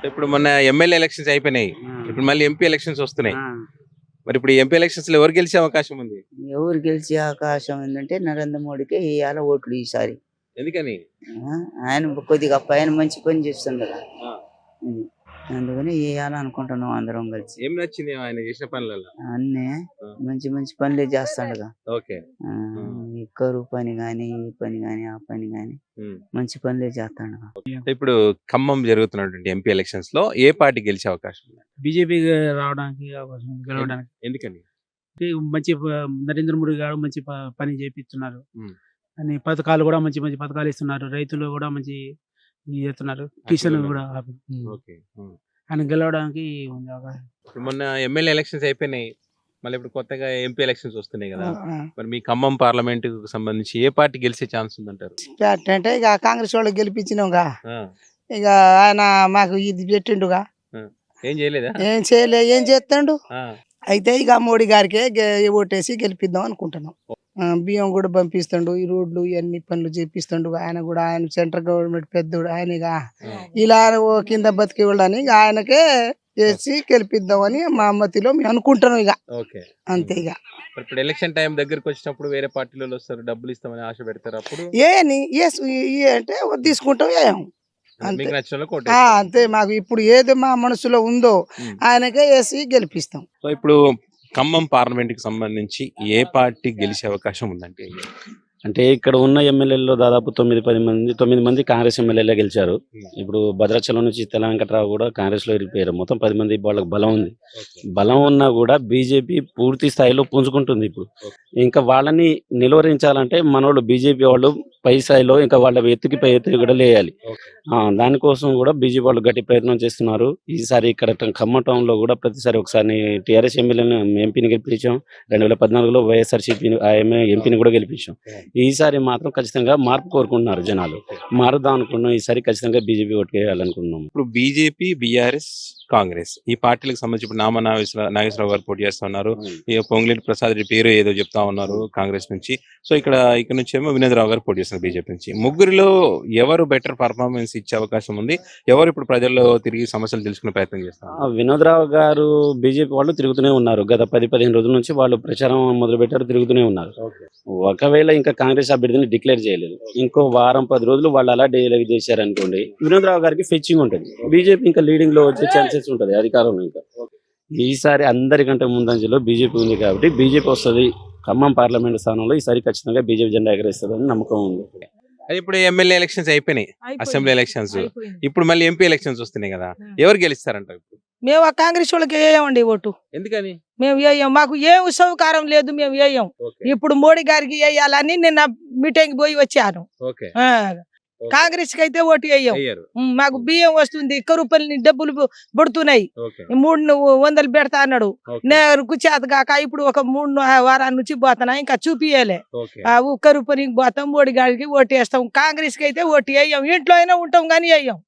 ఇప్పుడు మొన్న MLA elections అయిపోయినాయి. ఇప్పుడు మళ్ళీ ఎంపీ ఎలక్షన్స్ వస్తున్నాయి. మరి ఇప్పుడు ఎంపీ ఎలక్షన్స్ లో ఎవరు గెలిచే అవకాశం ఉంది? ఎవరు గెలిచే అవకాశం ఏంటంటే నరేంద్ర మోడీకే వేయాల ఓట్లు ఈసారి. ఎందుకని? ఆయన కొద్దిగా పైన మంచి పని చేస్తుంది కదా, ఆ. ఇది. అందుకని వేయాలనుకుంటున్నాం అందరం కలిసి. ఏం నచ్చింది ఆయన చేసిన పనులలో? అన్నీ మంచి మంచి పనులే చేస్తాడుగా. ఓకే. ఈ కరువు పని గాని, ఈ పని గాని, ఆ పని గాని మంచి పనులే చేస్తాడుగా. ఇప్పుడు ఖమ్మం జరుగుతున్నటువంటి ఎంపీ ఎలక్షన్స్ లో ఏ పార్టీ గెలిచే అవకాశం ఉంది? బీజేపీ రావడానికి అవకాశం ఉంది, గెలవడానికి. ఎందుకని? మంచి నరేంద్ర మోడీ గారు మంచి పని చేపిస్తున్నారు. ఉమ్. అని పథకాలు కూడా మంచి మంచి పథకాలు ఇస్తున్నారు. రైతులు కూడా మంచి చేస్తున్నారు. కిషన్ కూడా ఓకే. ఆయన గెలవడానికి ఉంది అవకాశం. ఇప్పుడు మొన్న ఎమ్మెల్యే ఎలక్షన్స్ అయిపోయినాయి. మళ్ళీ ఇప్పుడు కొత్తగా ఎంపీ ఎలక్షన్స్ వస్తున్నాయి కదా. మరి మీ ఖమ్మం పార్లమెంట్ కు సంబంధించి ఏ పార్టీ గెలిచే ఛాన్స్ ఉందంటారు? అంటే ఇక కాంగ్రెస్ వాళ్ళు గెలిపించినావుగా, ఇక ఆయన మాకు ఇది పెట్టిండుగా. ఏం చేయలేదా? ఏం చేయలే, ఏం చేస్తాడు. అయితే ఇక మోడీ గారికే ఓటేసి గెలిపిద్దాం అనుకుంటున్నాం. బియ్యం కూడా పంపిస్తాడు, ఈ రోడ్లు ఇవన్నీ పనులు చేపిస్తాడు. ఆయన కూడా, ఆయన సెంట్రల్ గవర్నమెంట్ పెద్దోడు ఆయనగా. ఇలా కింద బతికి వాళ్ళని ఆయనకే చేసి గెలిపిద్దామని మా అమ్మతిలో మేము అనుకుంటున్నాం. ఇక అంతే. ఇక ఇప్పుడు ఎలక్షన్ టైం దగ్గరకు వచ్చినప్పుడు వేరే పార్టీలో వస్తారు, డబ్బులు ఇస్తామని ఆశ పెడతారు. అప్పుడు అంటే తీసుకుంటాం, మీకు నచ్చిన అంతే. మాకు ఇప్పుడు ఏది మా మనసులో ఉందో ఆయనకే వేసి గెలిపిస్తాం. సో ఇప్పుడు ఖమ్మం పార్లమెంట్ కి సంబంధించి ఏ పార్టీ గెలిచే అవకాశం ఉందంటే? అంటే ఇక్కడ ఉన్న ఎమ్మెల్యేల్లో దాదాపు 9 మంది కాంగ్రెస్ ఎమ్మెల్యేలే గెలిచారు. ఇప్పుడు భద్రాచలం నుంచి తెలంగాణరావు కూడా కాంగ్రెస్ లో వెళ్ళిపోయారు. మొత్తం 10 మంది వాళ్ళకి బలం ఉంది. బలం ఉన్నా కూడా బీజేపీ పూర్తి స్థాయిలో పుంజుకుంటుంది. ఇప్పుడు ఇంకా వాళ్ళని నిలువరించాలంటే మనోళ్ళు బీజేపీ వాళ్ళు పై స్థాయిలో ఇంకా వాళ్ళ ఎత్తుకి పై ఎత్తుకి కూడా లేయాలి. దానికోసం కూడా బీజేపీ వాళ్ళు గట్టి ప్రయత్నం చేస్తున్నారు. ఈసారి ఇక్కడ ఖమ్మం టౌన్ లో కూడా ప్రతిసారి ఒకసారి టీఆర్ఎస్ ఎంపీని గెలిపించాం. 2014లో వైఎస్ఆర్సీపీ ఎంపీని కూడా గెలిపించాం. ఈసారి మాత్రం ఖచ్చితంగా మార్పు కోరుకుంటున్నారు జనాలు. మారుదాం అనుకున్నాం. ఈసారి ఖచ్చితంగా బీజేపీ ఓటు వేయాలనుకున్నాం. ఇప్పుడు బీజేపీ, బీఆర్ఎస్, కాంగ్రెస్ ఈ పార్టీలకు సంబంధించి ఇప్పుడు నాగేశ్వరరావు గారు పోటీ చేస్తున్నారు. పొంగులేటి ప్రసాద్ రెడ్డి పేరు ఏదో చెప్తా ఉన్నారు కాంగ్రెస్ నుంచి. సో ఇక్కడ నుంచి ఏమో వినోద్రావు గారు పోటీ చేస్తున్నారు బీజేపీ నుంచి. ముగ్గురిలో ఎవరు బెటర్ పర్ఫార్మెన్స్ ఇచ్చే అవకాశం ఉంది? ఎవరు ఇప్పుడు ప్రజల్లో తిరిగి సమస్యలు తెలుసుకునే ప్రయత్నం చేస్తారు? వినోద్రావు గారు బీజేపీ వాళ్ళు తిరుగుతూనే ఉన్నారు. గత 10-15 రోజుల నుంచి వాళ్ళు ప్రచారం మొదలు పెట్టారు, తిరుగుతూనే ఉన్నారు. ఒకవేళ ఇంకా కాంగ్రెస్ అభ్యర్థిని డిక్లేర్ చేయలేదు, ఇంకో వారం 10 రోజులు వాళ్ళు అలా డైలాగ్ చేశారనుకోండి, వినోద్రావు గారికి ఫెచ్చింగ్ ఉంటుంది. బీజేపీ ఇంకా లీడింగ్ లో వచ్చే ఛాన్సెస్ ఉంటది అధికారంలో. ఇంకా ఈసారి అందరికంటే ముందంజలో బీజేపీ ఉంది కాబట్టి బీజేపీ వస్తుంది. ఖమ్మం పార్లమెంట్ స్థానంలో ఈసారి ఖచ్చితంగా బీజేపీ జెండా ఎగరేస్తుందని నమ్మకం ఉంది. ఇప్పుడు ఎమ్మెల్యే ఎలక్షన్స్ అయిపోయినాయి, అసెంబ్లీ ఎలక్షన్స్, ఇప్పుడు మళ్ళీ ఎంపీ ఎలక్షన్స్ వస్తున్నాయి కదా. ఎవరు గెలుస్తారంట? మేము ఆ కాంగ్రెస్ వాళ్ళకి వేయమండి ఓటు. ఎందుకని? మేము వేయం, మాకు ఏ సౌకర్యం లేదు, మేము వేయం. ఇప్పుడు మోడీ గారికి వేయాలని నిన్న మీటింగ్ పోయి వచ్చాను. కాంగ్రెస్ కి అయితే ఓటు వేయం. మాకు బియ్యం వస్తుంది, కరువుపల్లి డబ్బులు పడుతున్నాయి. 300 పెడతా అన్నాడు. నేను కుచేత కాక ఇప్పుడు ఒక 3 వారాల నుంచి పోతున్నా, ఇంకా చూపియలే. కరువుపల్లికి పోతాం, మోడీ గారికి ఓటు వేస్తాం. కాంగ్రెస్ కి అయితే ఓటు వేయం, ఇంట్లో అయినా ఉంటాం కానీ వేయం.